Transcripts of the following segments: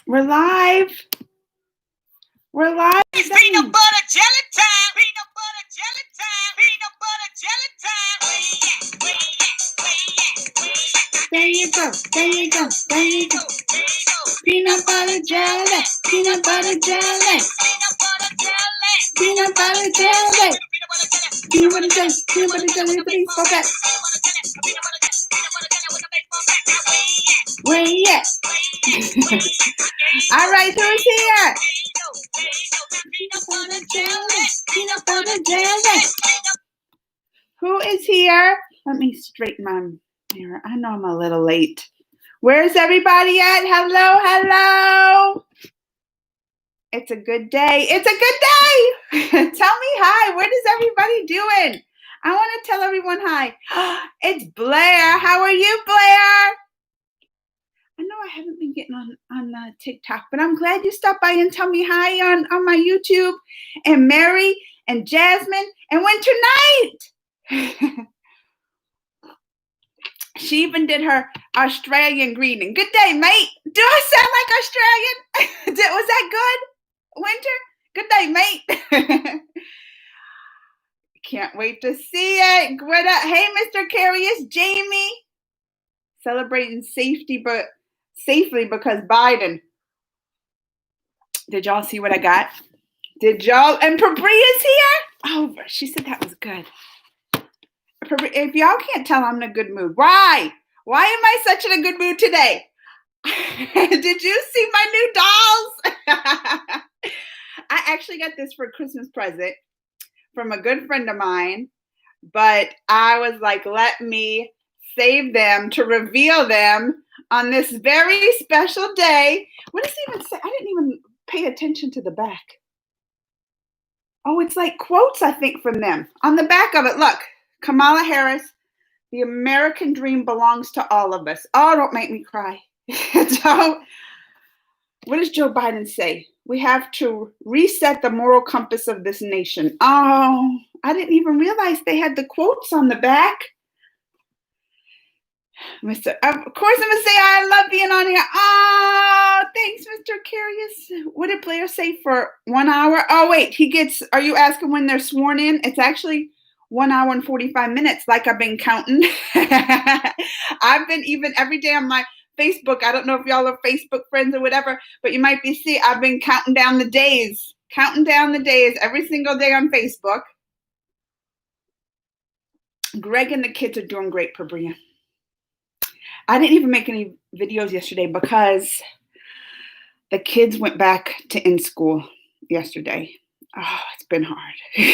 We're live. We're live. It's peanut butter jelly time. Peanut butter jelly time. Peanut butter jelly time. Where you at? Where you at? Where you at? Where you at? There you go. There you go. There you go. There you go. Peanut butter jelly. Peanut butter jelly. Peanut butter jelly. Peanut butter jelly. Peanut butter jelly. Peanut butter jelly. Peanut butter jelly with a baseball bat. Peanut butter jelly. Peanut butter jelly with a baseball bat. Now Where you at? All right, who's here? peanut butter jelly. Peanut butter jelly. Who is here? Let me straighten my mirror. I know I'm a little late. Where's everybody at? Hello, hello. It's a good day. It's a good day. Tell me hi. What is everybody doing? I want to tell everyone hi. It's Blair. How are you, Blair? I know I haven't been getting on TikTok, but I'm glad you stopped by and tell me hi on my YouTube. And Mary and Jasmine and Winter Night. She even did her Australian greeting. Good day, mate. Do I sound like Australian? Was that good, Winter? Good day, mate. Can't wait to see it. Greta. Hey, Mr. Carius, Jamie. Celebrating safely because Biden. Did y'all see what I got? Did y'all? And Pabri is here? Oh, she said that was good. If y'all can't tell, I'm in a good mood. Why? Why am I such in a good mood today? Did you see my new dolls? I actually got this for a Christmas present from a good friend of mine, but I was like, let me save them to reveal them on this very special day. What does it even say? I didn't even pay attention to the back. Oh, it's like quotes, I think, from them. On the back of it, look. Kamala Harris, the American dream belongs to all of us. Oh, don't make me cry. So, what does Joe Biden say? We have to reset the moral compass of this nation. Oh, I didn't even realize they had the quotes on the back. Of course, I'm going to say I love being on here. Oh, thanks, Mr. Carius. What did Blair say for 1 hour? Oh, wait, are you asking when they're sworn in? It's actually 1 hour and 45 minutes, like I've been counting. I've been even every day on my Facebook. I don't know if y'all are Facebook friends or whatever, but you might see I've been counting down the days every single day on Facebook. Greg and the kids are doing great, Pabria. I didn't even make any videos yesterday because the kids went back to in-school yesterday. Oh, it's been hard. They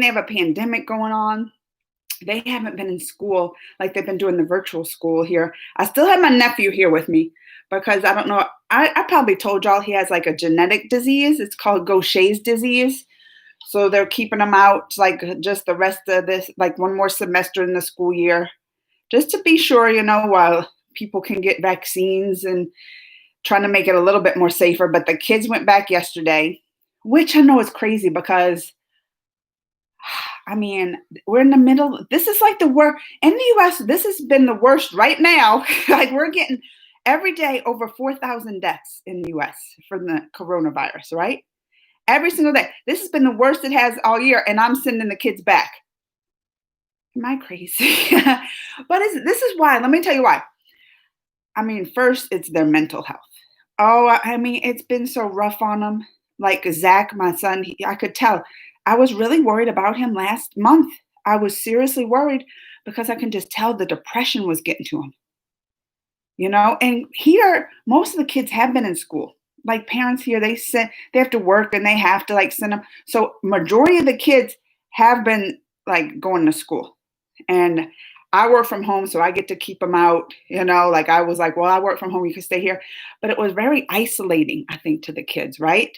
have a pandemic going on. They haven't been in school like they've been doing the virtual school here. I still have my nephew here with me because I don't know. I probably told y'all he has like a genetic disease. It's called Gaucher's disease. So they're keeping him out like just the rest of this, like one more semester in the school year, just to be sure, while people can get vaccines and trying to make it a little bit more safer. But the kids went back yesterday, which I know is crazy because, we're in the middle. This is like the worst. In the U.S., this has been the worst right now. Like we're getting every day over 4,000 deaths in the U.S. from the coronavirus, right? Every single day. This has been the worst it has all year, and I'm sending the kids back. Am I crazy? But this is why. Let me tell you why. First, it's their mental health. Oh, it's been so rough on them. Like Zach, my son, I could tell. I was really worried about him last month. I was seriously worried because I can just tell the depression was getting to him. And here, most of the kids have been in school. Like parents here, they have to work and they have to send them. So majority of the kids have been going to school. And I work from home, so I get to keep them out, I was like, well, I work from home, you can stay here. But it was very isolating, I think, to the kids, right?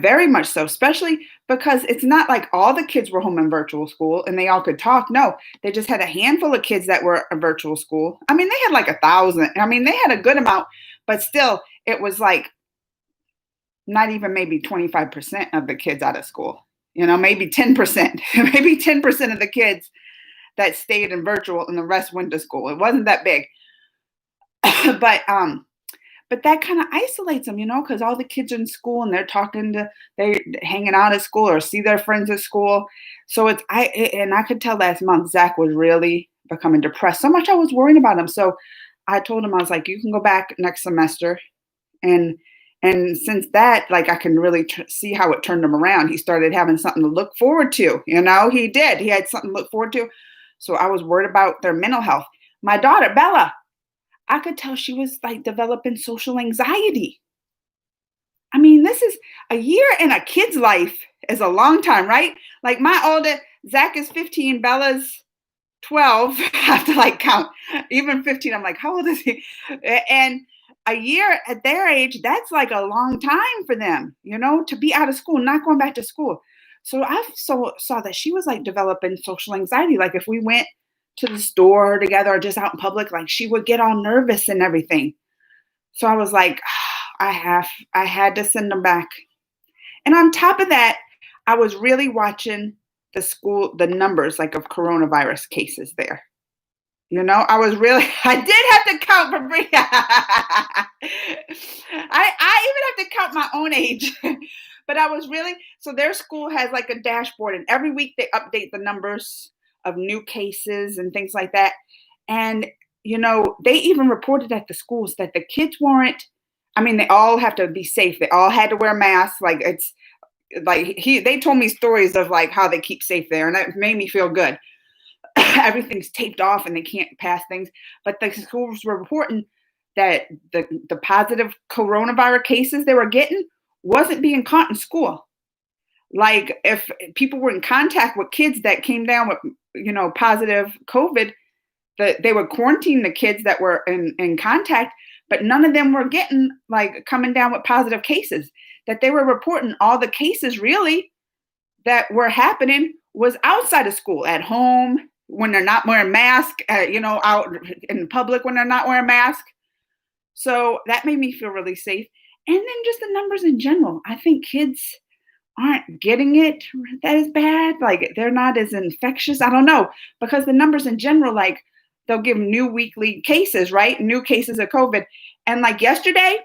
Very much so, especially because it's not like all the kids were home in virtual school and they all could talk. No, they just had a handful of kids that were in virtual school. They had like 1,000. They had a good amount, but still, it was like not even maybe 25% of the kids out of school, maybe 10%, maybe 10% of the kids that stayed in virtual and the rest went to school. It wasn't that big. But but that kind of isolates them, because all the kids are in school and they're hanging out at school or see their friends at school. So and I could tell last month Zach was really becoming depressed. So much I was worrying about him. So I told him, I was like, you can go back next semester. And since that, like, I can really see how it turned him around. He started having something to look forward to. He did. He had something to look forward to. So I was worried about their mental health. My daughter, Bella, I could tell she was like developing social anxiety. I mean, this is a year in a kid's life is a long time, right? Like my oldest, Zach is 15, Bella's 12. I have to like count. Even 15, I'm like, how old is he? And a year at their age, that's like a long time for them, to be out of school, not going back to school. So I saw that she was like developing social anxiety. Like if we went to the store together or just out in public, like she would get all nervous and everything. So I was like, I had to send them back. And on top of that, I was really watching the numbers like of coronavirus cases there. I did have to count for Bria. I even have to count my own age. But so their school has like a dashboard, and every week they update the numbers of new cases and things like that. And, they even reported at the schools that the kids they all have to be safe. They all had to wear masks. Like it's like they told me stories of like how they keep safe there. And that made me feel good. Everything's taped off and they can't pass things. But the schools were reporting that the positive coronavirus cases they were getting wasn't being caught in school. Like if people were in contact with kids that came down with, positive COVID, they would quarantine the kids that were in contact, but none of them were getting like coming down with positive cases. That they were reporting all the cases really that were happening was outside of school, at home, when they're not wearing masks, out in public when they're not wearing masks. So that made me feel really safe. And then just the numbers in general. I think kids aren't getting it that is bad. Like they're not as infectious. I don't know, because the numbers in general, like they'll give new weekly cases, right? New cases of COVID. And like yesterday,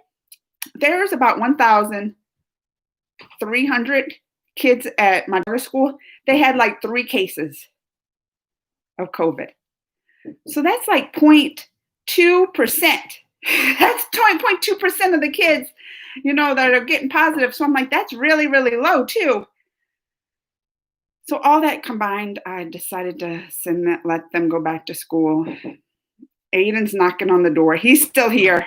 there's about 1,300 kids at my daughter's school. They had like 3 cases of COVID. So that's like 0.2%. That's 0.2% of the kids, that are getting positive. So I'm like, that's really, really low too. So all that combined, I decided to let them go back to school. Aiden's knocking on the door. He's still here.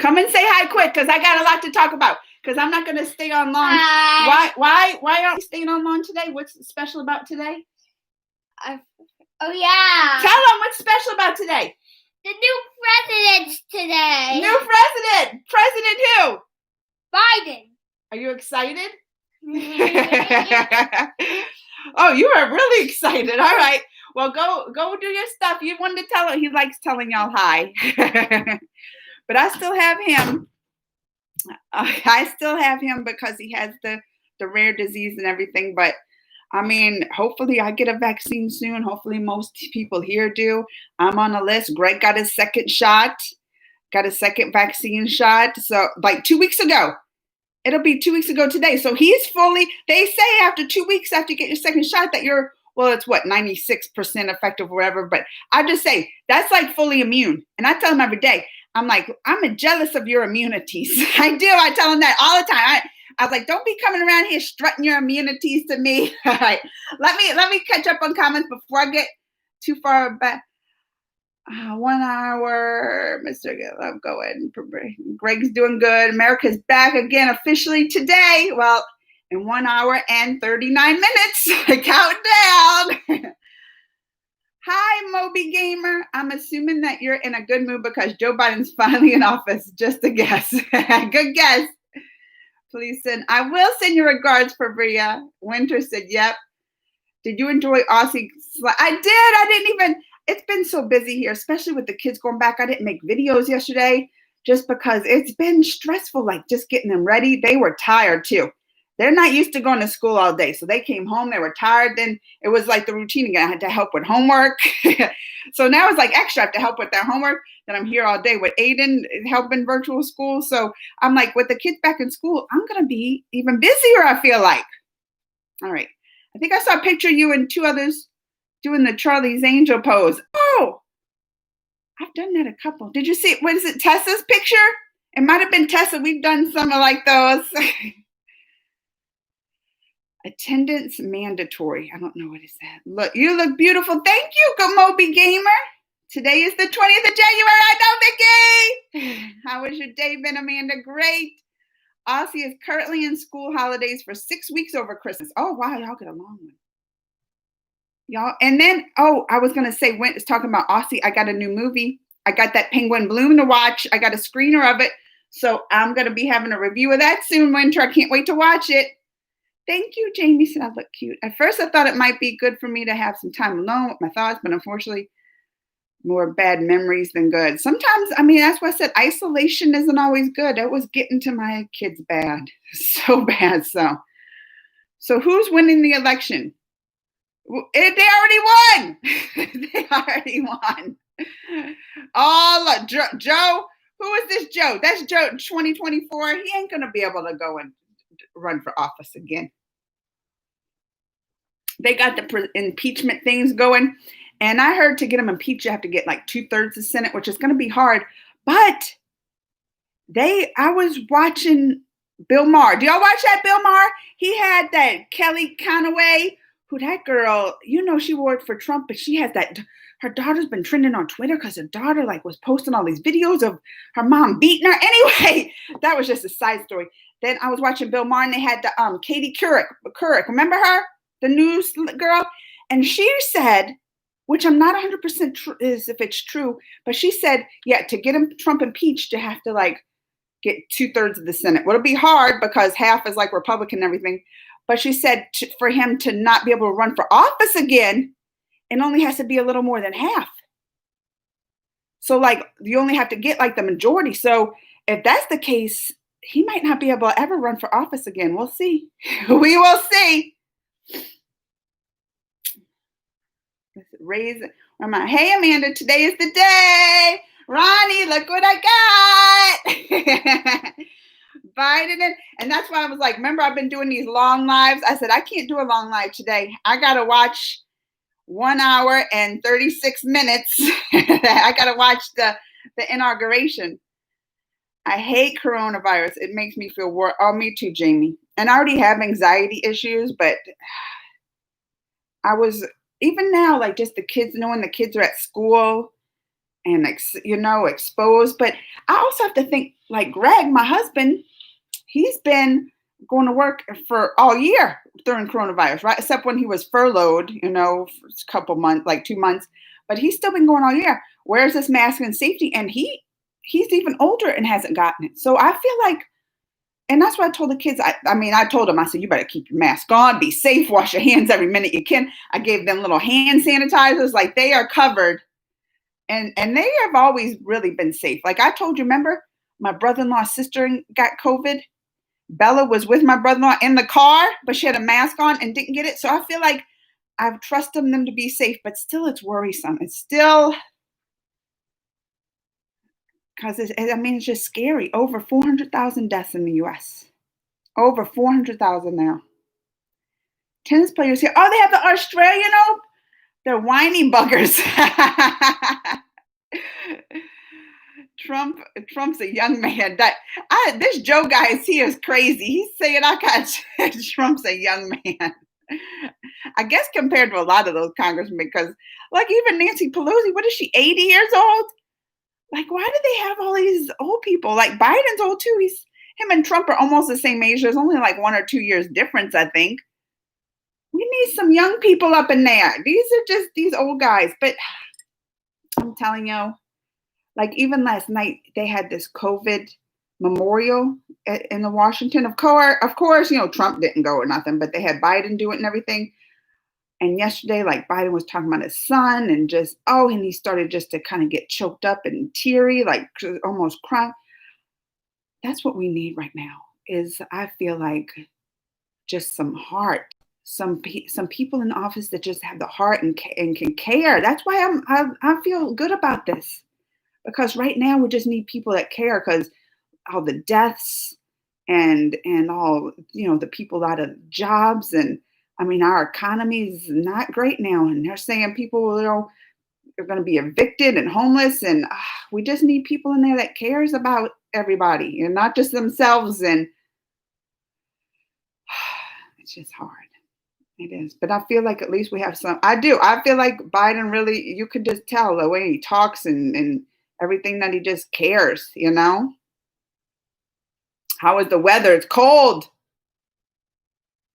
Come and say hi quick, because I got a lot to talk about. Because I'm not going to stay on long. Why aren't we staying on long today? What's special about today? Oh yeah. Tell them what's special about today. The new president's today. New president. President who? Biden. Are you excited? Oh, you are really excited. All right. Well, go do your stuff. You wanted to tell him. He likes telling y'all hi. But I still have him. I still have him because he has the rare disease and everything. But I mean, hopefully I get a vaccine soon. Hopefully most people here do. I'm on a list. Greg got his second shot, got a second vaccine shot. So like 2 weeks ago, it'll be 2 weeks ago today. So he's they say after 2 weeks after you get your second shot that it's 96% effective or whatever. But I just say that's like fully immune. And I tell him every day, I'm like, I'm jealous of your immunities. I do. I tell him that all the time. I was like, don't be coming around here strutting your immunities to me. All right. Let me catch up on comments before I get too far back. 1 hour. Mr. I'm going. Greg's doing good. America's back again officially today. Well, in 1 hour and 39 minutes. Count down. Hi, Moby Gamer. I'm assuming that you're in a good mood because Joe Biden's finally in office. Just a guess. Good guess. Please send. I will send your regards for Bria. Winter said, yep. Did you enjoy Aussie? I did. I didn't even. It's been so busy here, especially with the kids going back. I didn't make videos yesterday just because it's been stressful, like just getting them ready. They were tired too. They're not used to going to school all day. So they came home, they were tired. Then it was like the routine again. I had to help with homework. So now it's like extra. I have to help with their homework. Then I'm here all day with Aiden helping virtual school. So I'm like, with the kids back in school, I'm going to be even busier, I feel like. All right. I think I saw a picture of you and two others doing the Charlie's Angel pose. Oh, I've done that a couple. Did you see, what is it, Tessa's picture? It might have been Tessa. We've done some like those. Attendance mandatory. I don't know what is that. Look, you look beautiful. Thank you, Gamobi Gamer. Today is the 20th of January. I know, Vicky. How was your day been, Amanda? Great. Aussie is currently in school holidays for 6 weeks over Christmas. Oh, wow. Y'all get a long one. Y'all. And then, I was going to say, when it's talking about Aussie, I got a new movie. I got that Penguin Bloom to watch. I got a screener of it. So I'm going to be having a review of that soon, Winter. I can't wait to watch it. Thank you, Jamie said I look cute. At first, I thought it might be good for me to have some time alone with my thoughts, but unfortunately, more bad memories than good. Sometimes, that's why I said isolation isn't always good. It was getting to my kids bad, so bad. So who's winning the election? They already won. They already won. Oh, look, Joe. Who is this Joe? That's Joe 2024. He ain't going to be able to go and run for office again. They got the impeachment things going. And I heard to get him impeached, you have to get like 2/3 of the Senate, which is going to be hard. But I was watching Bill Maher. Do y'all watch that Bill Maher? He had that Kelly Conaway, who that girl, she worked for Trump, but she has that, her daughter's been trending on Twitter because her daughter was posting all these videos of her mom beating her. Anyway, that was just a side story. Then I was watching Bill Maher and they had the Katie Couric. Remember her? The news girl? And she said, which I'm not 100% is if it's true, but she said, to get Trump impeached, you have to get 2/3 of the Senate. Well, it'll be hard because half is Republican and everything. But she said for him to not be able to run for office again, it only has to be a little more than half. So you only have to get the majority. So if that's the case, he might not be able to ever run for office again. We'll see. We will see. Hey, Amanda, today is the day. Ronnie, look what I got. Biden. And that's why I was remember I've been doing these long lives. I said, I can't do a long live today. I got to watch 1 hour and 36 minutes. I got to watch the inauguration. I hate coronavirus. It makes me feel worse. Oh, me too, Jamie. And I already have anxiety issues, but I was, even now, just the kids, knowing the kids are at school and, exposed. But I also have to think, Greg, my husband, he's been going to work for all year during coronavirus, right? Except when he was furloughed, for a couple months, 2 months. But he's still been going all year. Wears this mask and safety, and he's even older and hasn't gotten it. So I feel and that's why I told the kids, I told them, I said, you better keep your mask on, be safe, wash your hands every minute you can. I gave them little hand sanitizers, they are covered. And they have always really been safe. I told you, remember, my brother-in-law's sister got COVID. Bella was with my brother-in-law in the car, but she had a mask on and didn't get it. So I feel I've trusted them to be safe, but still it's worrisome. It's still, because it's just scary. Over 400,000 deaths in the U.S. Over 400,000 now. Tennis players here. Oh, they have the Australian Open. They're whiny buggers. Trump's a young man. This Joe guy he is crazy. He's saying Trump's a young man. I guess compared to a lot of those congressmen, because even Nancy Pelosi, what is she, 80 years old? Why do they have all these old people? Biden's old too. Him and Trump are almost the same age. There's only 1 or 2 years difference, I think. We need some young people up in there. These are just these old guys. But I'm telling you, even last night, they had this COVID memorial in the Washington. Of course, Trump didn't go or nothing, but they had Biden do it and everything. And yesterday, Biden was talking about his son and and he started just to kind of get choked up and teary, almost crying. That's what we need right now I feel just some heart. Some people in office that just have the heart and can care. That's why I feel good about this, because right now we just need people that care, because all the deaths and all, the people out of jobs, and I mean, our economy is not great now, and they're saying people, are going to be evicted and homeless, and we just need people in there that cares about everybody and not just themselves. And it's just hard. It is. But I feel like at least we have some. I do. I feel like Biden really, you could just tell the way he talks and everything, that he just cares, How is the weather? It's cold.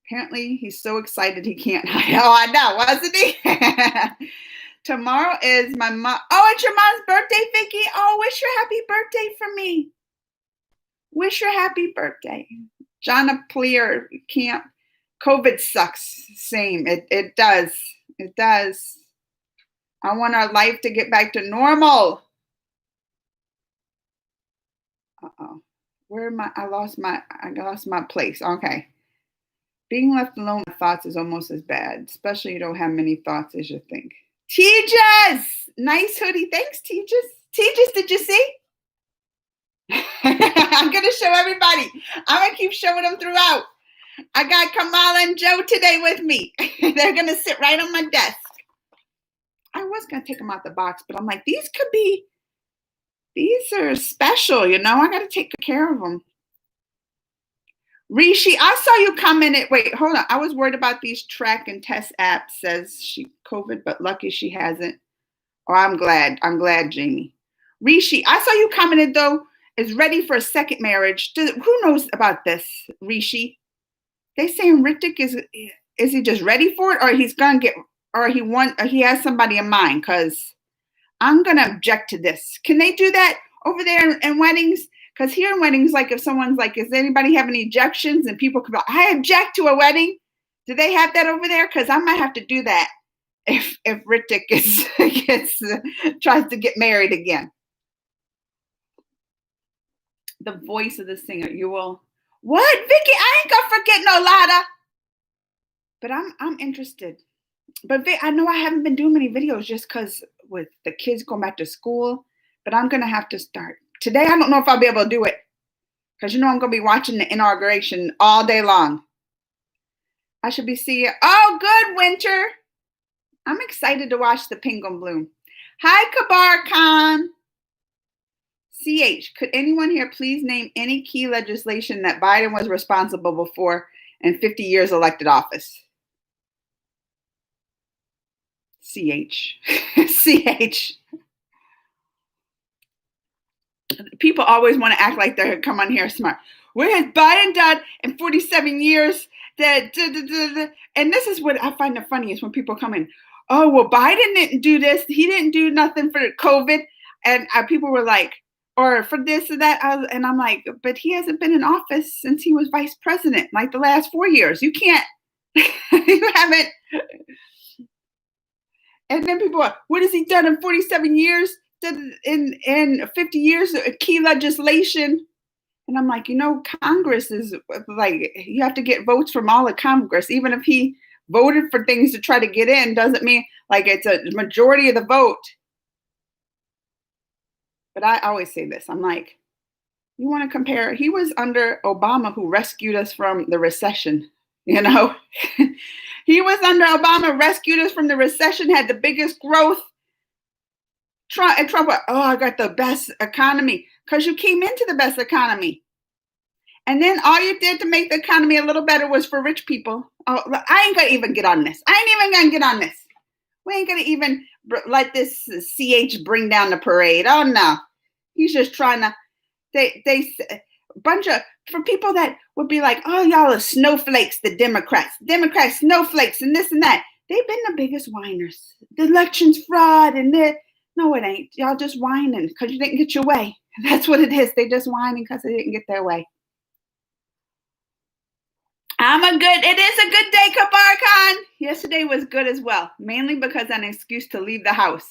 Apparently, he's so excited he can't. Oh, I know, wasn't he? Tomorrow is my mom. Oh, it's your mom's birthday, Vicky. Oh, wish her happy birthday for me. Wish her happy birthday. Jonna Pleer can't. COVID sucks. Same. It does. It does. I want our life to get back to normal. Uh-oh. Where am I? I lost my place. Okay. Being left alone with thoughts is almost as bad, especially you don't have many thoughts as you think. Tejas! Nice hoodie. Thanks, Tejas. Tejas, did you see? I'm going to show everybody. I'm going to keep showing them throughout. I got Kamala and Joe today with me. They're going to sit right on my desk. I was going to take them out the box, but I'm like, these are special, I got to take care of them. Rishi, I saw you commented. Wait, hold on. I was worried about these track and test apps. Says she COVID, but lucky she hasn't. Oh, I'm glad. I'm glad, Jamie. Rishi, I saw you commented, though, is ready for a second marriage. Who knows about this, Rishi? They saying Ritik is he just ready for it, or he's gonna get, or he has somebody in mind? Because I'm gonna object to this. Can they do that over there in weddings? Because here in weddings, like if someone's like, "Does anybody have any objections?" and people come out, "I object to a wedding." Do they have that over there? Because I might have to do that if Ritik tries to get married again. The voice of the singer, you will. What, Vicky? I ain't gonna forget no Lada. But I'm interested. But I know I haven't been doing many videos just because with the kids going back to school. But I'm gonna have to start today. I don't know if I'll be able to do it because I'm gonna be watching the inauguration all day long. I should be seeing. Oh, good, Winter. I'm excited to watch the penguin bloom. Hi, Kabar Khan. CH, could anyone here please name any key legislation that Biden was responsible for in 50 years elected office? CH. CH. People always want to act like they come on here smart. What has Biden done in 47 years? And this is what I find the funniest when people come in. Oh, well, Biden didn't do this. He didn't do nothing for COVID. And people were like, or for this or that. And I'm like, but he hasn't been in office since he was vice president, like the last 4 years. You can't, you haven't. And then people are, what has he done in 47 years? In 50 years, key legislation. And I'm like, Congress is like, you have to get votes from all of Congress. Even if he voted for things to try to get in, doesn't mean like it's a majority of the vote. But I always say this. I'm like, you want to compare? He was under Obama, who rescued us from the recession. He was under Obama, rescued us from the recession, had the biggest growth. Trump, I got the best economy because you came into the best economy. And then all you did to make the economy a little better was for rich people. Oh, I ain't going to even get on this. I ain't even going to get on this. We ain't going to even let this CH bring down the parade. Oh, no. He's just trying to, for people that would be like, oh, y'all are snowflakes, the Democrats, snowflakes, and this and that. They've been the biggest whiners. The election's fraud, and no, it ain't. Y'all just whining because you didn't get your way. That's what it is. They just whining because they didn't get their way. It is a good day, Kabar Khan. Yesterday was good as well, mainly because an excuse to leave the house.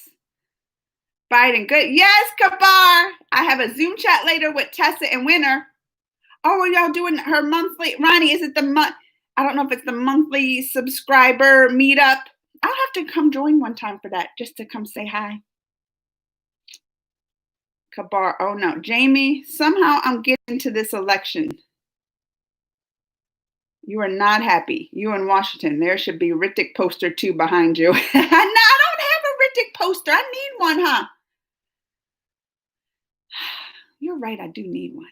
Biden, good. Yes, Kabar. I have a Zoom chat later with Tessa and Winter. Oh, are y'all doing her monthly? Ronnie, is it the month? I don't know if it's the monthly subscriber meetup. I'll have to come join one time for that, just to come say hi. Kabar, oh no, Jamie, somehow I'm getting to this election. You are not happy. You in Washington. There should be Rittick poster 2 behind you. No, I don't have a Rittick poster. I need one, huh? You're right, I do need one.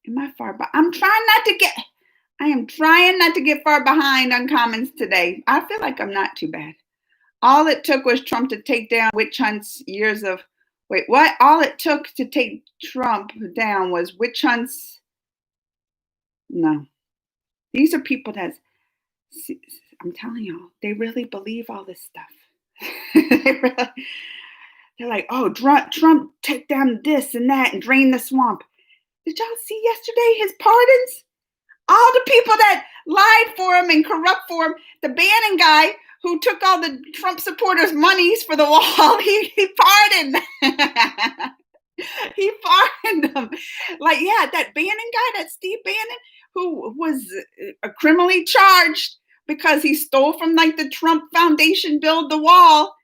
Am I far behind? I am trying not to get far behind on comments today. I feel like I'm not too bad. All it took was Trump to take down witch hunts years of, wait, what? All it took to take Trump down was witch hunts. No. These are people that, I'm telling y'all, they really believe all this stuff. They're like, oh, Trump take down this and that and drain the swamp. Did y'all see yesterday his pardons? All the people that lied for him and corrupt for him, the Bannon guy who took all the Trump supporters' monies for the wall, he pardoned. He pardoned them. Like, yeah, that Bannon guy, that Steve Bannon, who was criminally charged because he stole from like the Trump Foundation, build the wall,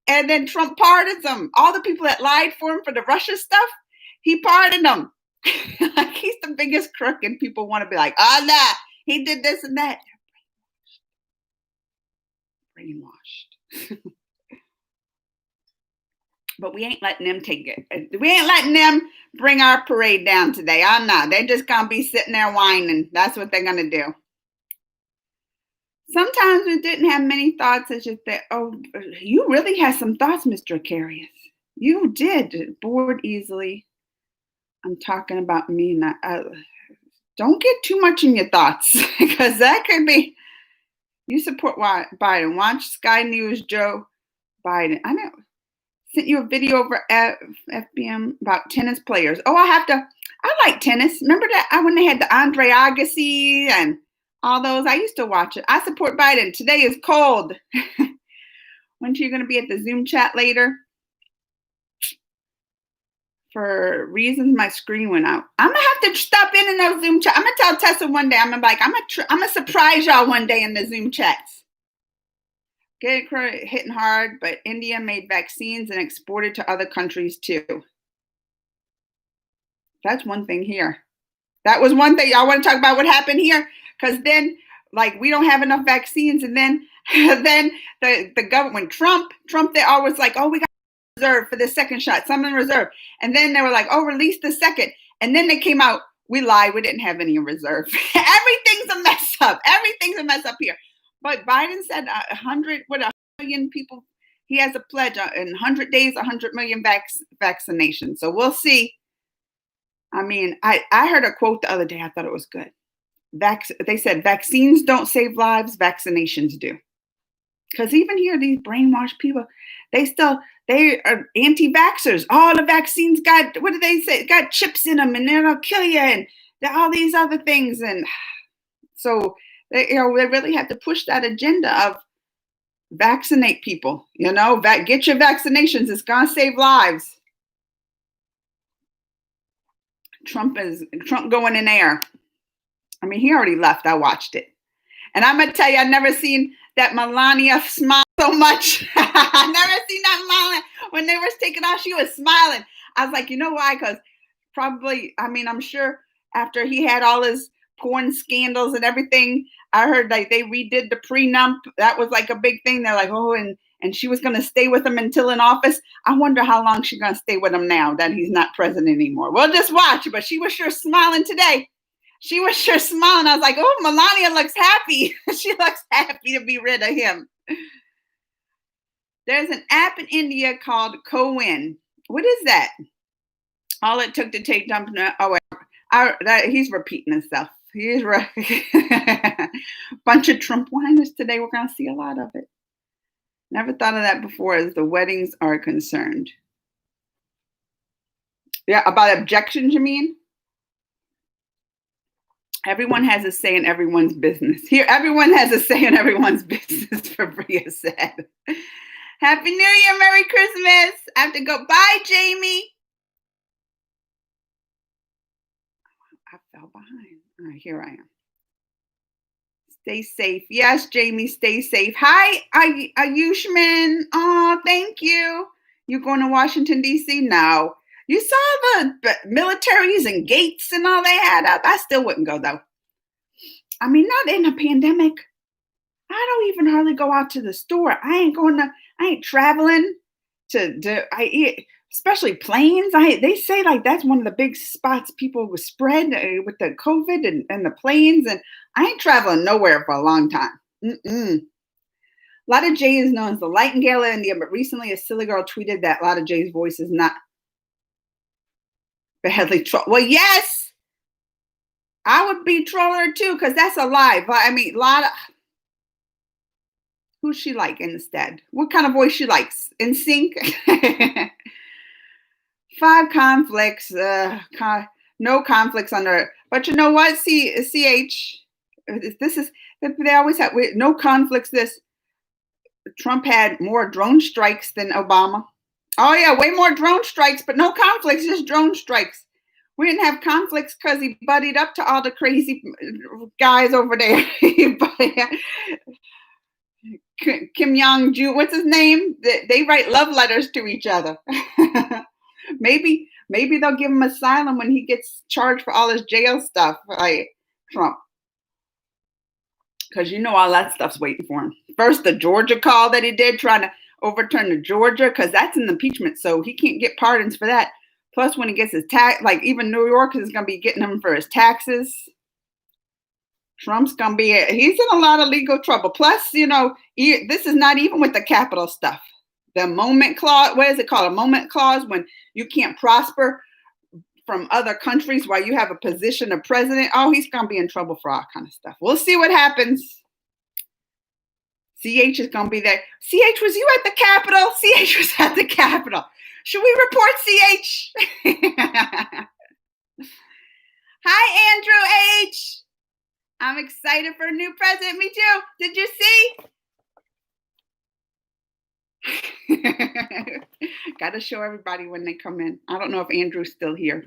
and then Trump pardons them. All the people that lied for him for the Russia stuff, he pardoned them. Like, he's the biggest crook, and people want to be like, oh, nah, he did this and that. Brainwashed. But we ain't letting them take it. We ain't letting them bring our parade down today. Oh, no, they're just going to be sitting there whining. That's what they're going to do. Sometimes we didn't have many thoughts. It's just that, oh, you really had some thoughts, Mr. Aquarius. You did. Bored easily. I'm talking about me. Not, don't get too much in your thoughts, because that could be, you support Biden. Watch Sky News, Joe Biden. I know. Sent you a video over at FBM about tennis players. Oh, I like tennis. Remember that when they had the Andre Agassi and all those? I used to watch it. I support Biden. Today is cold. When are you going to be at the Zoom chat later? For reasons, my screen went out. I'm going to have to stop in those Zoom chats. I'm going to tell Tessa one day. I'm going to surprise y'all one day in the Zoom chats. Get it hitting hard, but India made vaccines and exported to other countries too. That's one thing here. That was one thing. Y'all want to talk about what happened here? Because then, like, we don't have enough vaccines, and then the government, Trump, they always like, oh, we got reserve for the second shot, some in reserve. And then they were like, oh, release the second. And then they came out, we lied, we didn't have any in reserve. Everything's a mess up. Everything's a mess up here. But Biden said 100 million people, he has a pledge in 100 days, 100 million vaccinations. So we'll see. I mean, I heard a quote the other day. I thought it was good. They said vaccines don't save lives, vaccinations do. Because even here, these brainwashed people, they are anti-vaxxers. All the vaccines got, what did they say? Got chips in them, and they'll kill you, and all these other things. And so they really have to push that agenda of vaccinate people. Get your vaccinations. It's gonna save lives. Trump going in there. I mean, he already left. I watched it, and I'm gonna tell you, I've never seen that Melania smile so much. I've never seen that Melania. When they were taking off, she was smiling. I was like, you know why? Because probably, I mean, I'm sure after he had all his porn scandals and everything, I heard like they redid the prenup. That was like a big thing. They're like, oh, and she was going to stay with him until in office. I wonder how long she's going to stay with him now that he's not president anymore. We'll just watch. But she was sure smiling today. She was sure smiling. I was like, oh, Melania looks happy. She looks happy to be rid of him. There's an app in India called Cowin. What is that? All it took to take dump. Oh, he's repeating himself. He's right. Bunch of Trump whiners today. We're going to see a lot of it. Never thought of that before as the weddings are concerned. Yeah, about objections, you mean? Everyone has a say in everyone's business. Here, everyone has a say in everyone's business, Fabria said. Happy New Year, Merry Christmas. I have to go. Bye, Jamie. I fell behind. All right, here I am. Stay safe. Yes, Jamie, stay safe. Hi, Ayushman. Oh, thank you. You going to Washington, D.C.? No. You saw the militaries and gates and all they had up. I still wouldn't go, though. I mean, not in a pandemic. I don't even hardly go out to the store. I ain't traveling especially planes. They say like that's one of the big spots people will spread with the COVID and the planes. And I ain't traveling nowhere for a long time. A lot of Jay is known as the Nightingale of India, but recently a silly girl tweeted that a lot of Jay's voice is not badly trolled. Well, yes, I would be trolling her too, because that's a lie. But I mean, a lot of who's she like instead? What kind of voice she likes? In sync? 5 conflicts. No conflicts under. But you know what? CH. This is. They always have no conflicts. Trump had more drone strikes than Obama. Oh yeah, way more drone strikes, but no conflicts, just drone strikes. We didn't have conflicts because he buddied up to all the crazy guys over there. Kim Jong-un, what's his name? They write love letters to each other. Maybe they'll give him asylum when he gets charged for all his jail stuff, like Trump. Because you know all that stuff's waiting for him. First, the Georgia call that he did, trying to overturn the Georgia, because that's an impeachment, so he can't get pardons for that. Plus, when he gets his tax, like even New York is going to be getting him for his taxes. Trump's going to be, he's in a lot of legal trouble. Plus, this is not even with the capital stuff. The moment clause, what is it called? A moment clause, when you can't prosper from other countries while you have a position of president. Oh, he's going to be in trouble for all kind of stuff. We'll see what happens. CH is going to be there. CH, was you at the Capitol? CH was at the Capitol. Should we report CH? Hi, Andrew H. I'm excited for a new president. Me too. Did you see? Got to show everybody when they come in. I don't know if Andrew's still here.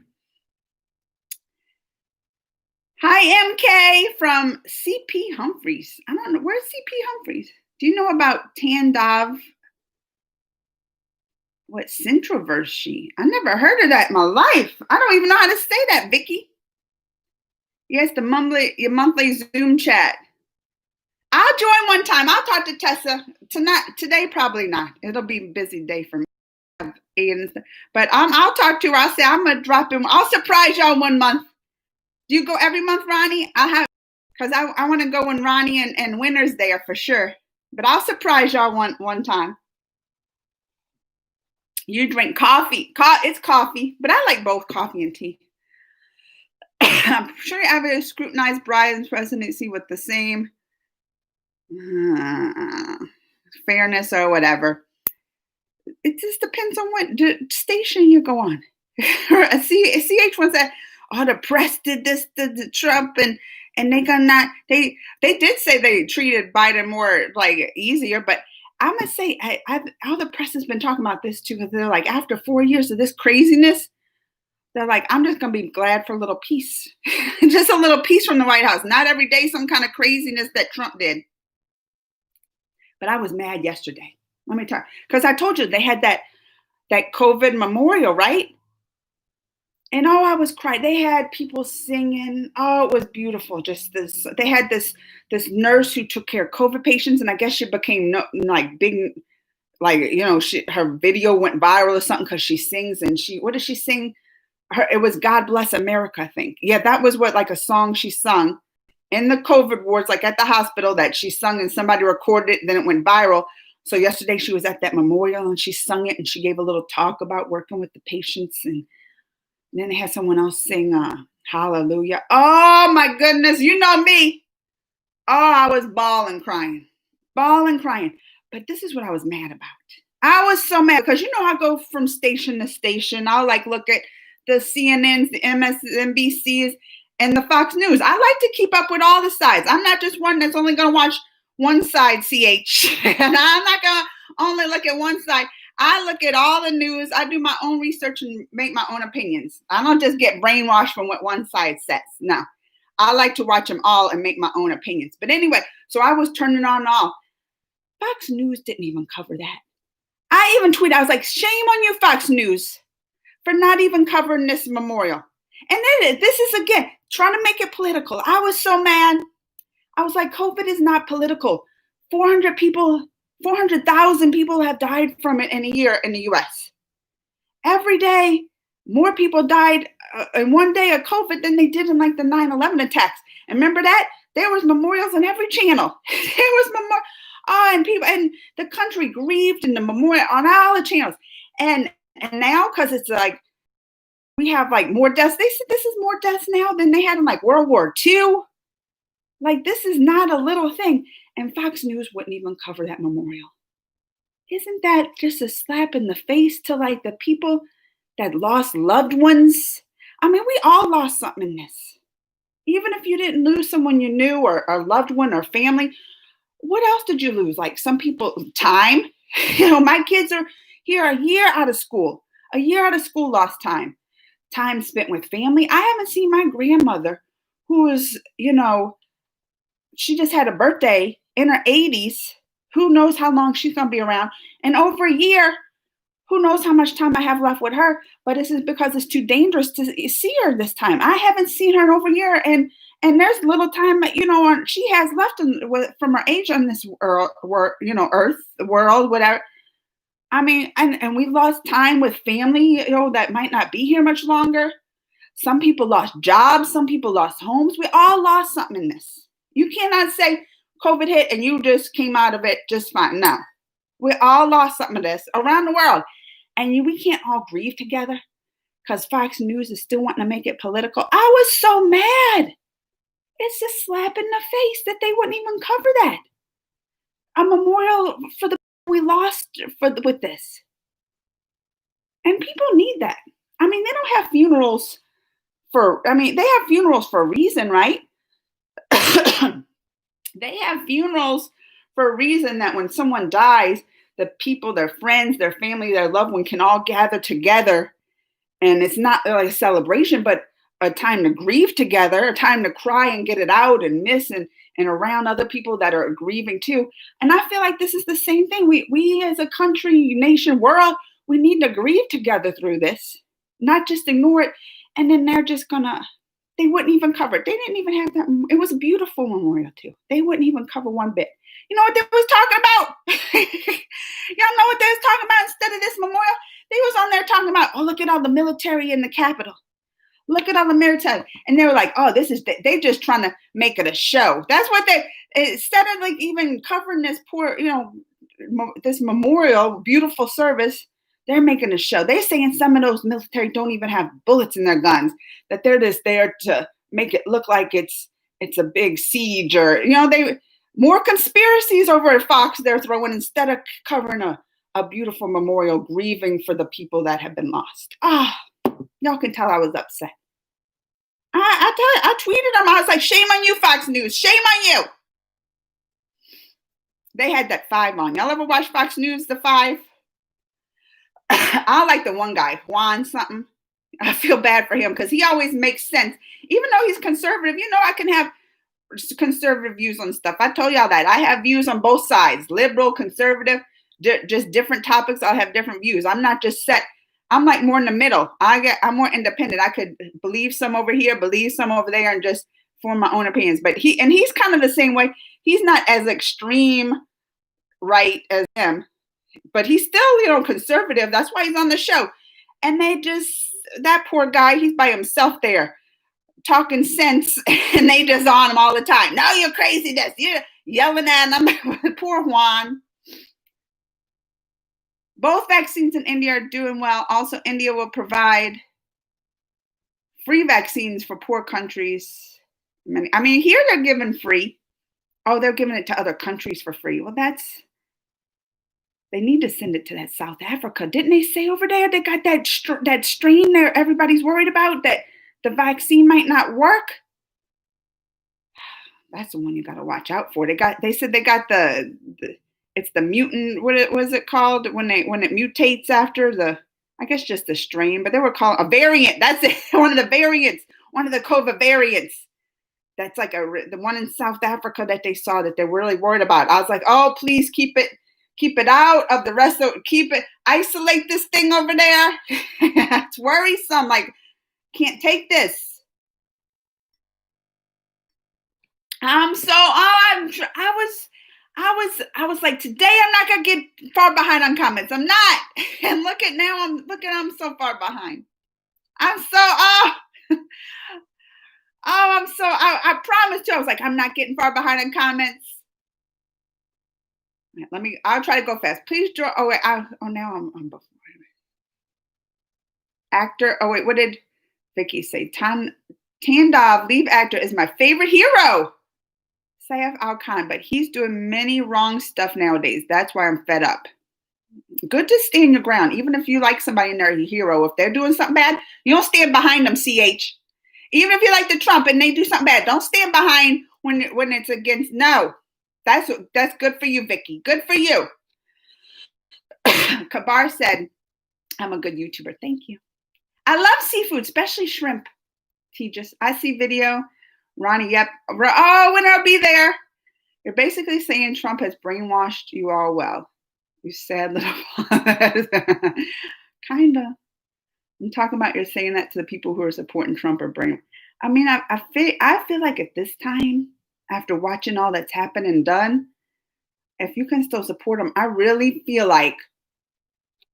Hi, MK from CP Humphreys. I don't know. Where's CP Humphreys? Do you know about Tandav? What Centroversy? I never heard of that in my life. I don't even know how to say that, Vicky. Yes, your monthly Zoom chat. I'll join one time. I'll talk to Tessa tonight. Today, probably not. It'll be a busy day for me. But I'll talk to her. I'll say I'm gonna drop in. I'll surprise y'all 1 month. Do you go every month, Ronnie? Because I want to go when Ronnie and Winter's there for sure. But I'll surprise y'all one time. You drink coffee. It's coffee, but I like both coffee and tea. I'm sure I would scrutinize Biden's presidency with the same fairness or whatever. It just depends on what station you go on. CH once said, "Oh, the press did this to Trump, and they did say they treated Biden more like easier, but I'm gonna say all the press has been talking about this too, because they're like, after 4 years of this craziness, they're like, I'm just gonna be glad for a little peace, just a little peace from the White House. Not every day some kind of craziness that Trump did." But I was mad yesterday. Let me tell you, because I told you they had that COVID memorial, right? And I was crying. They had people singing. Oh, it was beautiful. Just this. They had this nurse who took care of COVID patients, and I guess she became big, her video went viral or something because she sings, and what did she sing? It was God Bless America, I think. Yeah, that was a song she sung in the COVID wards, like at the hospital, that she sung, and somebody recorded it, and then it went viral. So yesterday she was at that memorial and she sung it, and she gave a little talk about working with the patients, and then they had someone else sing Hallelujah. Oh my goodness, you know me. Oh, I was bawling, crying. But this is what I was mad about. I was so mad because I go from station to station. I'll look at the CNNs, the MSNBCs, and the Fox News. I like to keep up with all the sides. I'm not just one that's only going to watch one side, CH. And I'm not going to only look at one side. I look at all the news. I do my own research and make my own opinions. I don't just get brainwashed from what one side says. No. I like to watch them all and make my own opinions. But anyway, so I was turning on and off. Fox News didn't even cover that. I even tweeted, I was like, shame on you, Fox News, for not even covering this memorial. And then this is, again, trying to make it political. I was so mad. I was like, COVID is not political. 400,000 people have died from it in a year in the US. Every day, more people died in one day of COVID than they did in like the 9/11 attacks. And remember that? There was memorials on every channel. There was and people and the country grieved in the memorial on all the channels. And now, because it's like we have like more deaths, they said this is more deaths now than they had in like World War II. Like, this is not a little thing. And Fox News wouldn't even cover that memorial. Isn't that just a slap in the face to like the people that lost loved ones? I mean, we all lost something in this. Even if you didn't lose someone you knew or a loved one or family, what else did you lose? Like some people, time. My kids are here a year out of school. A year out of school lost time. Time spent with family. I haven't seen my grandmother, who is, she just had a birthday in her 80s. Who knows how long she's going to be around? And over a year, who knows how much time I have left with her? But this is because it's too dangerous to see her this time. I haven't seen her in over a year. And there's little time, she has left from her age on this earth, the world, whatever. I mean, and we lost time with family, that might not be here much longer. Some people lost jobs. Some people lost homes. We all lost something in this. You cannot say COVID hit and you just came out of it just fine. No, we all lost something of this around the world. And we can't all grieve together because Fox News is still wanting to make it political. I was so mad. It's a slap in the face that they wouldn't even cover that. A memorial for the we lost with this. And people need that. I mean, they don't have funerals they have funerals for a reason, right? They have funerals for a reason, that when someone dies, the people, their friends, their family, their loved one can all gather together. And it's not like a celebration, but a time to grieve together, a time to cry and get it out and miss and around other people that are grieving too. And I feel like this is the same thing. We as a country, nation, world, we need to grieve together through this, not just ignore it. And then they're just they wouldn't even cover it. They didn't even have that. It was a beautiful memorial too. They wouldn't even cover one bit. You know what they was talking about? Y'all know what they was talking about instead of this memorial? They was on there talking about, oh, look at all the military in the Capitol. Look at all the military. And they were like, oh, they just trying to make it a show. That's what instead of like even covering this poor, this memorial, beautiful service, they're making a show. They're saying some of those military don't even have bullets in their guns, that they're just there to make it look like it's a big siege or, more conspiracies over at Fox they're throwing instead of covering a beautiful memorial, grieving for the people that have been lost. Y'all can tell I was upset. I tweeted them. I was like, shame on you, Fox News. Shame on you. They had that 5 on. Y'all ever watch Fox News, the 5? I like the one guy, Juan something. I feel bad for him because he always makes sense. Even though he's conservative, I can have conservative views on stuff. I told y'all that. I have views on both sides, liberal, conservative, just different topics. I'll have different views. I'm not just set. I'm like more in the middle. I'm more independent. I could believe some over here, believe some over there, and just form my own opinions. But he's kind of the same way. He's not as extreme right as him, but he's still, conservative. That's why he's on the show. And that poor guy, he's by himself there talking sense, and they just on him all the time. No, you're crazy. You're yelling at him. Poor Juan. Both vaccines in India are doing well. Also, India will provide free vaccines for poor countries. I mean, here they're giving free. Oh, they're giving it to other countries for free. Well, they need to send it to that South Africa. Didn't they say over there they got that strain there everybody's worried about, that the vaccine might not work? That's the one you got to watch out for. They said they got it's the mutant, what was it called when it mutates after I guess just the strain, but they were calling a variant. That's it. One of the variants, one of the COVID variants. That's like the one in South Africa that they saw that they're really worried about. I was like, oh, please keep it out of the rest of, isolate this thing over there. It's worrisome. Like, can't take this. I was like, today I'm not gonna get far behind on comments. I'm not. And look at now, I'm so far behind. I promised you, I was like, I'm not getting far behind on comments. I'll try to go fast. Please draw. Oh wait, now I'm before. Actor. Oh wait, what did Vicky say? Tandov, lead actor, is my favorite hero. Saif Al-Khan, but he's doing many wrong stuff nowadays. That's why I'm fed up. Good to stand your ground. Even if you like somebody and they're a hero, if they're doing something bad, you don't stand behind them, CH. Even if you like the Trump and they do something bad, don't stand behind when it's against. No, that's good for you, Vicky. Good for you. Kabar said, I'm a good YouTuber. Thank you. I love seafood, especially shrimp. I see video. Ronnie, yep. Oh, when I'll be there. You're basically saying Trump has brainwashed you all well. You sad little. Kinda. I'm talking about you're saying that to the people who are supporting Trump or brain. I mean, I feel like at this time, after watching all that's happened and done, if you can still support him, I really feel like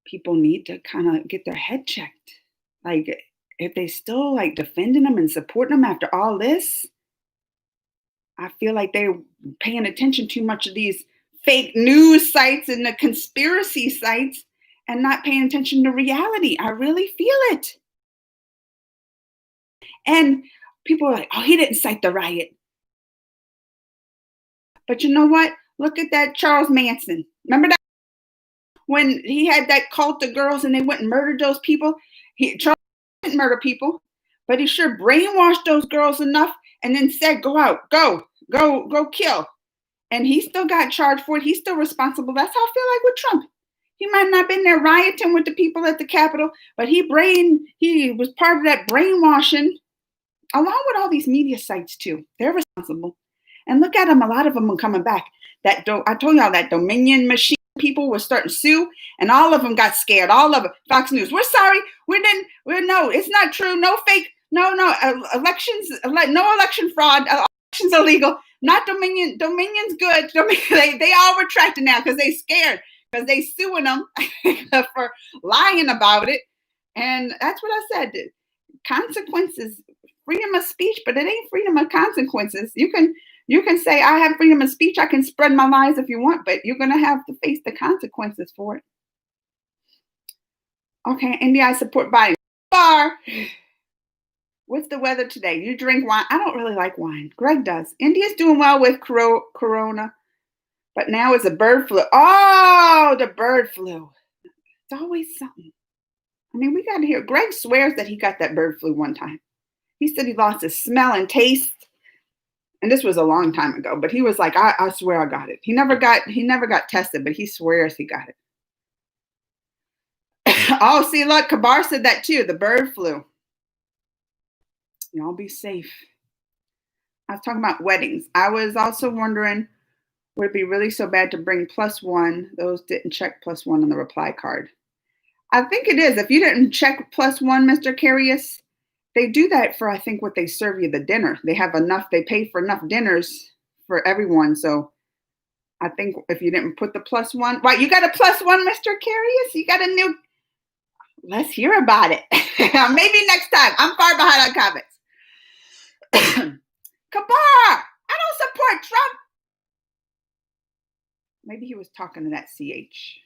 people need to kind of get their head checked. Like, if they still like defending him and supporting him after all this, I feel like they're paying attention too much to these fake news sites and the conspiracy sites and not paying attention to reality. I really feel it. And people are like, oh, he didn't cite the riot. But you know what? Look at that Charles Manson. Remember that? When he had that cult of girls and they went and murdered those people? Charles didn't murder people, but he sure brainwashed those girls enough and then said, go out, go kill. And he still got charged for it. He's still responsible. That's how I feel like with Trump. He might not have been there rioting with the people at the Capitol, but he was part of that brainwashing, along with all these media sites too. They're responsible. And look at them. A lot of them are coming back. I told y'all that Dominion machine people were starting to sue, and all of them got scared. All of it. Fox News. We're sorry. No, it's not true. No fake. No, elections. No election fraud. Elections illegal. Not Dominion. Dominion's good. They all retracted now because they scared. Because they suing them for lying about it. And that's what I said. Consequences, freedom of speech, but it ain't freedom of consequences. You can say, I have freedom of speech. I can spread my lies if you want, but you're going to have to face the consequences for it. Okay, India, I support Biden. Bar. What's the weather today? You drink wine? I don't really like wine. Greg does. India's doing well with corona. But now it's a bird flu. Oh, the bird flu. It's always something. I mean, we got to hear. Greg swears that he got that bird flu one time. He said he lost his smell and taste. And this was a long time ago. But he was like, I swear I got it. He never got tested, but he swears he got it. Oh, see, look, Kabar said that too. The bird flu. Y'all be safe. I was talking about weddings. I was also wondering, would it be really so bad to bring +1? Those didn't check +1 on the reply card. I think it is. If you didn't check +1, Mr. Carius, they do that for, I think, what they serve you, the dinner. They have enough, they pay for enough dinners for everyone. So I think if you didn't put the +1, right, you got a +1, Mr. Carius? You got a new, let's hear about it. Maybe next time. I'm far behind on comments. Kabar, I don't support Trump. Maybe he was talking to that CH.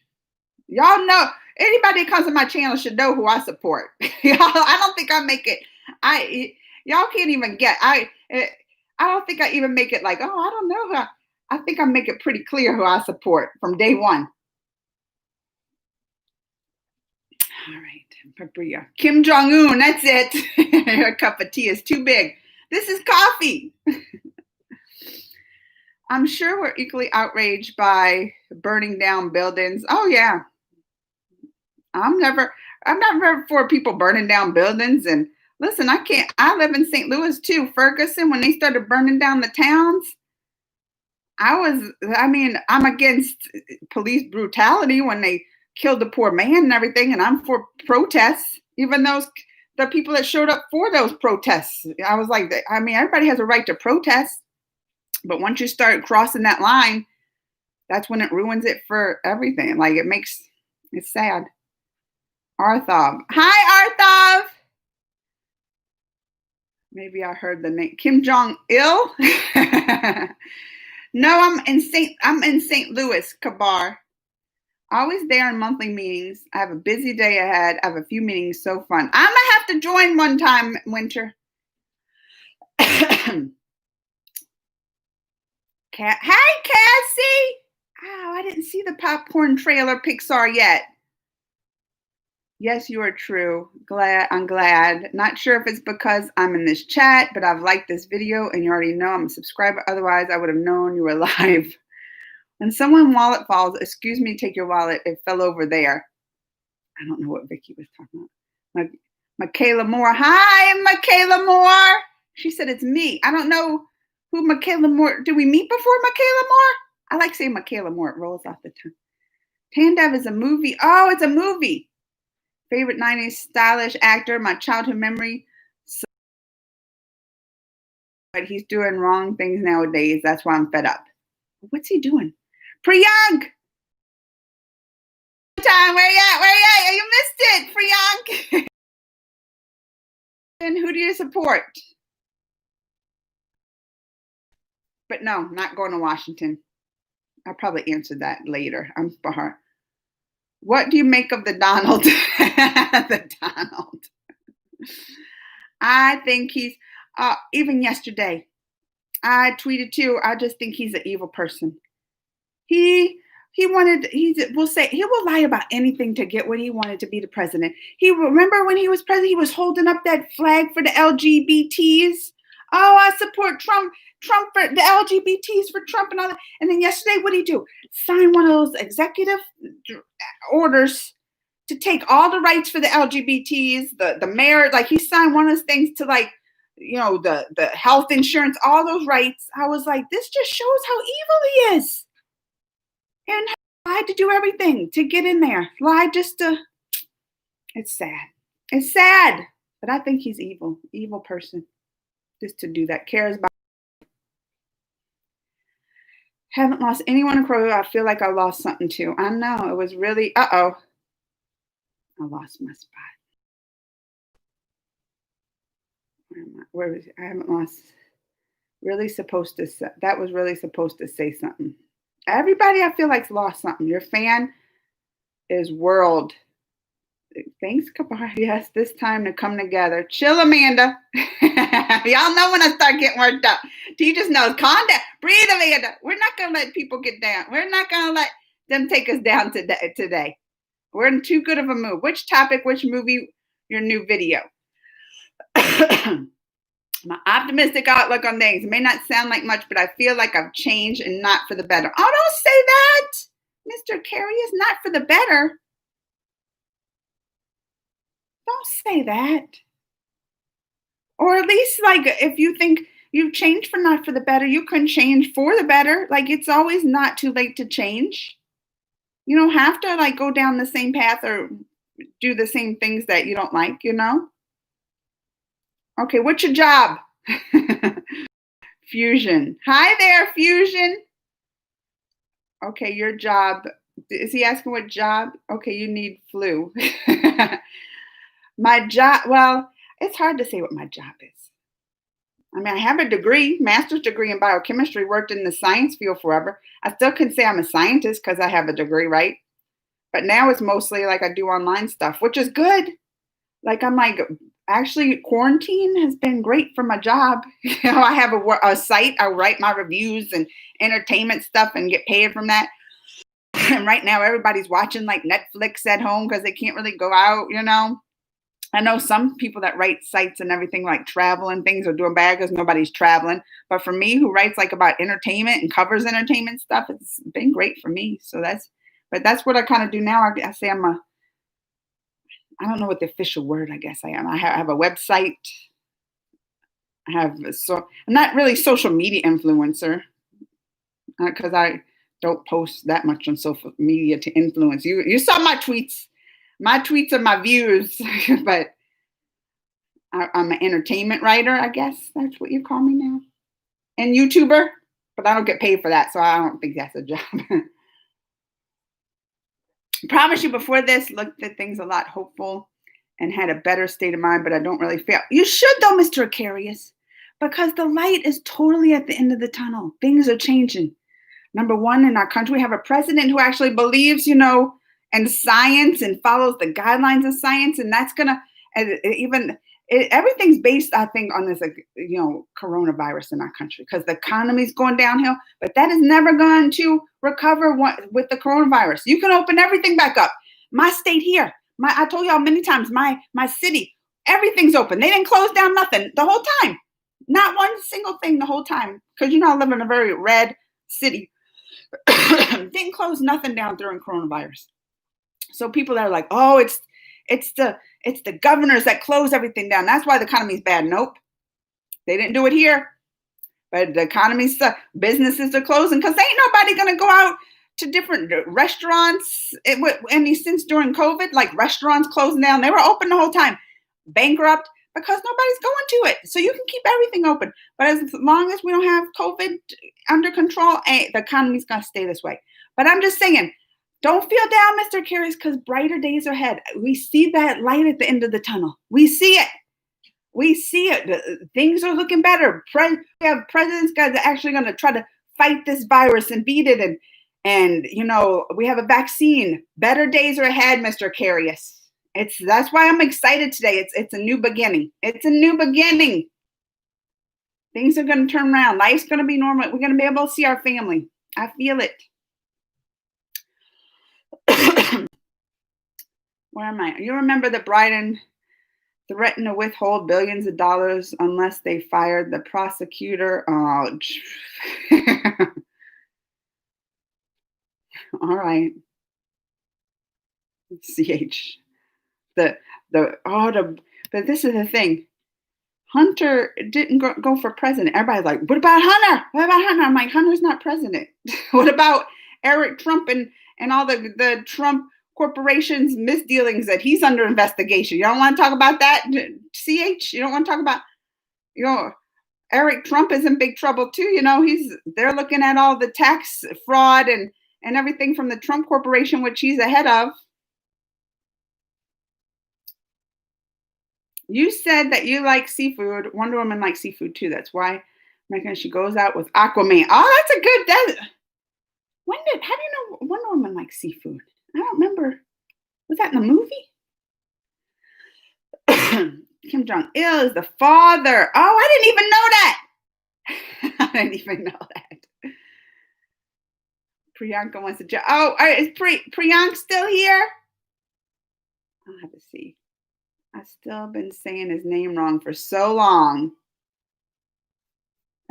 Y'all know, anybody that comes to my channel should know who I support. Y'all, I don't think I make it. Y'all can't even get. I don't think I even make it like, oh, I don't know. I think I make it pretty clear who I support from day one. All right, Papria. Kim Jong-un, that's it. Her cup of tea is too big. This is coffee. I'm sure we're equally outraged by burning down buildings. Oh yeah. I'm never for people burning down buildings and Listen, I live in St. Louis too. Ferguson, when they started burning down the towns, I'm against police brutality when they killed the poor man and everything, and I'm for protests, even the people that showed up for those protests. I was like, everybody has a right to protest, but once you start crossing that line, that's when it ruins it for everything. Like it's sad. Arthov. Hi, Arthov. Maybe I heard the name. Kim Jong-il? No, I'm in St. Louis, Kabar. Always there in monthly meetings. I have a busy day ahead. I have a few meetings. So fun. I'm gonna have to join one time, Winter. Hi, Cassie. Oh, I didn't see the popcorn trailer Pixar yet. Yes, you are true. I'm glad. Not sure if it's because I'm in this chat, but I've liked this video and you already know I'm a subscriber. Otherwise, I would have known you were live. When someone's wallet falls, excuse me, take your wallet. It fell over there. I don't know what Vicky was talking about. Michaela Moore. Hi, Michaela Moore. She said it's me. I don't know who Michaela Moore. Did we meet before, Michaela Moore? I like saying Michaela Moore. It rolls off the tongue. Tandev is a movie. Oh, it's a movie. Favorite 90s stylish actor, my childhood memory. But he's doing wrong things nowadays. That's why I'm fed up. What's he doing? Priyank! Time, where you at? You missed it, Priyank. And who do you support? But no, not going to Washington. I'll probably answer that later. I'm Bahar. What do you make of the Donald? The Donald. I think he's, even yesterday, I tweeted too, I just think he's an evil person. He will lie about anything to get what he wanted to be the president. Remember when he was president, he was holding up that flag for the LGBTs. Oh, I support Trump for the LGBTs for Trump and all that. And then yesterday, what did he do? Sign one of those executive orders to take all the rights for the LGBTs, the mayor, like he signed one of those things to the health insurance, all those rights. I was like, this just shows how evil he is. And lied to do everything to get in there. Lied just to, it's sad. It's sad. But I think he's evil person. Just to do that. Cares about. Haven't lost anyone in Crow. I feel like I lost something too. I know. It was really, I lost my spot. Where was it? I haven't lost. Really supposed to say, that was really supposed to say something. Everybody I feel like's lost something. Your fan is world. Thanks, Kabar. Yes, this time to come together. Chill, Amanda. Y'all know when I start getting worked up. He just knows. Calm down. Breathe, Amanda. We're not going to let people get down. We're not going to let them take us down today. We're in too good of a mood. Which topic, which movie, your new video? My optimistic outlook on things. It may not sound like much, but I feel like I've changed and not for the better. Oh, don't say that. Mr. Carey is not for the better. Don't say that. Or at least, if you think you've changed for not for the better, you can change for the better. It's always not too late to change. You don't have to, go down the same path or do the same things that you don't like, Okay, what's your job? Fusion. Hi there, Fusion. Okay, your job. Is he asking what job? Okay, you need flu. My job, well, it's hard to say what my job is. I have a degree, master's degree in biochemistry, worked in the science field forever. I still can say I'm a scientist because I have a degree, right? But now it's mostly I do online stuff, which is good. Actually, quarantine has been great for my job. I have a site. I write my reviews and entertainment stuff and get paid from that. And right now, everybody's watching Netflix at home because they can't really go out, I know some people that write sites and everything travel and things are doing bad because nobody's traveling. But for me, who writes about entertainment and covers entertainment stuff, it's been great for me. So that's what I kind of do now. I say I don't know what the official word I guess I am. I have a website. I'm not really social media influencer because I don't post that much on social media to influence you. You saw my tweets. My tweets are my views, but I'm an entertainment writer, I guess that's what you call me now, and YouTuber. But I don't get paid for that, so I don't think that's a job. Promise you before this, looked at things a lot hopeful and had a better state of mind, but I don't really feel. You should though, Mr. Aquarius, because the light is totally at the end of the tunnel. Things are changing. Number one, in our country, we have a president who actually believes, in science and follows the guidelines of science, and that's gonna everything's based, I think, on this, coronavirus in our country because the economy's going downhill. But that is never going to recover with the coronavirus. You can open everything back up. My state here, I told y'all many times, my city, everything's open. They didn't close down nothing the whole time, not one single thing the whole time. Because I live in a very red city. Didn't close nothing down during coronavirus. So people are like, oh, it's the governors that close everything down. That's why the economy's bad. Nope. They didn't do it here. But the economy's businesses are closing because ain't nobody going to go out to different restaurants. Since during COVID, like restaurants closing down, they were open the whole time. Bankrupt because nobody's going to it. So you can keep everything open. But as long as we don't have COVID under control, the economy's going to stay this way. But I'm just saying, don't feel down, Mr. Curious, because brighter days are ahead. We see that light at the end of the tunnel. We see it. We see it. Things are looking better. We have presidents guys that are actually going to try to fight this virus and beat it. And we have a vaccine. Better days are ahead, Mr. Curious. That's why I'm excited today. It's a new beginning. It's a new beginning. Things are going to turn around. Life's going to be normal. We're going to be able to see our family. I feel it. Where am I? You remember that Biden threatened to withhold billions of dollars unless they fired the prosecutor? Oh, all right. CH. But this is the thing. Hunter didn't go for president. Everybody's like, what about Hunter? What about Hunter? I'm like, Hunter's not president. What about Eric Trump and all the Trump corporation's misdealings that he's under investigation? You don't want to talk about that, CH? You don't want to talk about, Eric Trump is in big trouble too. They're looking at all the tax fraud and everything from the Trump corporation, which he's ahead of. You said that you like seafood. Wonder Woman likes seafood too. That's why she goes out with Aquaman. Oh, that's a good. How do you know Wonder Woman likes seafood? I don't remember. Was that in the movie? Kim Jong-il is the father. Oh, I didn't even know that. I didn't even know that. Priyanka wants to join. Oh, is Priyanka still here? I'll have to see. I've still been saying his name wrong for so long.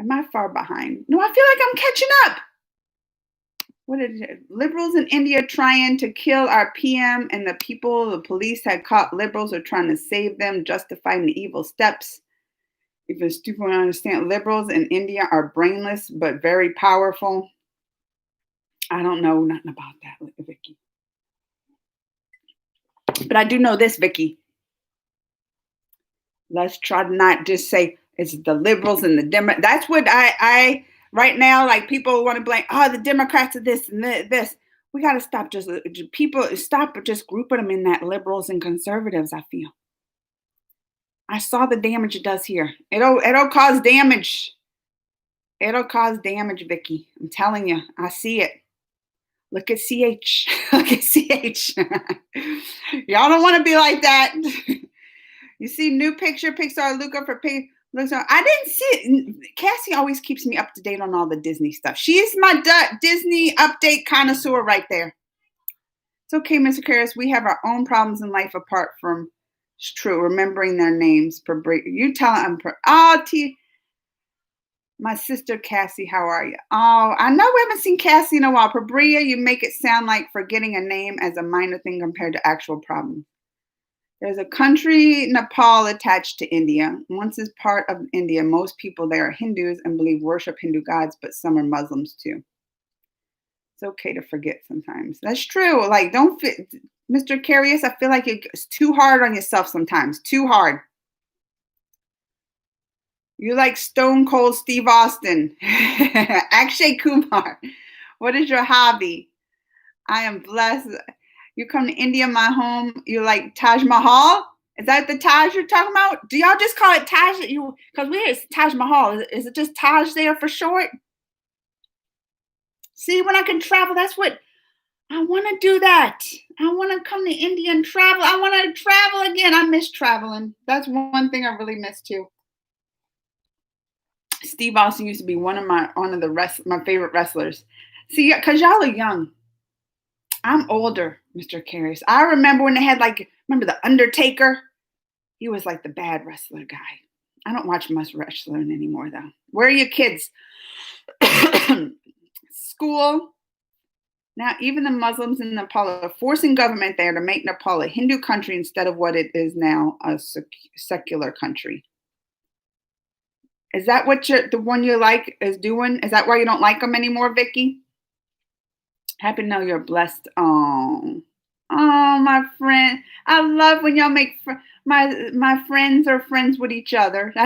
Am I far behind? No, I feel like I'm catching up. What is it? Liberals in India trying to kill our PM and the police had caught liberals are trying to save them, justifying the evil steps. If you're stupid, I understand. Liberals in India are brainless but very powerful. I don't know nothing about that, Vicky. But I do know this, Vicky. Let's try to not just say it's the liberals and the Democrats. That's what I right now, like people want to blame, the Democrats are this and this. We got to stop stop just grouping them in that liberals and conservatives, I feel. I saw the damage it does here. It'll cause damage. It'll cause damage, Vicky. I'm telling you, I see it. Look at CH. Look at CH. Y'all don't want to be like that. You see new picture, Pixar, Luca for pig. I didn't see it. Cassie always keeps me up to date on all the Disney stuff. She's my Disney update connoisseur right there. It's okay, Mr. Karras. We have our own problems in life apart from, it's true, remembering their names. You tell them. My sister Cassie, how are you? Oh, I know we haven't seen Cassie in a while. Pabria, you make it sound like forgetting a name as a minor thing compared to actual problems. There's a country, Nepal, attached to India. Once it's part of India, most people there are Hindus and believe worship Hindu gods, but some are Muslims too. It's okay to forget sometimes. That's true. Like, don't fit, Mr. Curious. I feel like it's too hard on yourself sometimes. Too hard. You like Stone Cold Steve Austin. Akshay Kumar. What is your hobby? I am blessed. You come to India, my home. You like Taj Mahal? Is that the Taj you're talking about? Do y'all just call it Taj? Because it's Taj Mahal. Is it just Taj there for short? See, when I can travel, that's what I want to do. That I want to come to India and travel. I want to travel again. I miss traveling. That's one thing I really miss too. Steve Austin used to be one of my favorite wrestlers. See, because y'all are young. I'm older, Mr. Curious. I remember when they had remember The Undertaker? He was like the bad wrestler guy. I don't watch much wrestling anymore, though. Where are your kids? School. Now, even the Muslims in Nepal are forcing government there to make Nepal a Hindu country instead of what it is now, a secular country. Is that what the one you like is doing? Is that why you don't like them anymore, Vicky? Happy to know you're blessed. Oh, my friend. I love when y'all make my friends are friends with each other. That's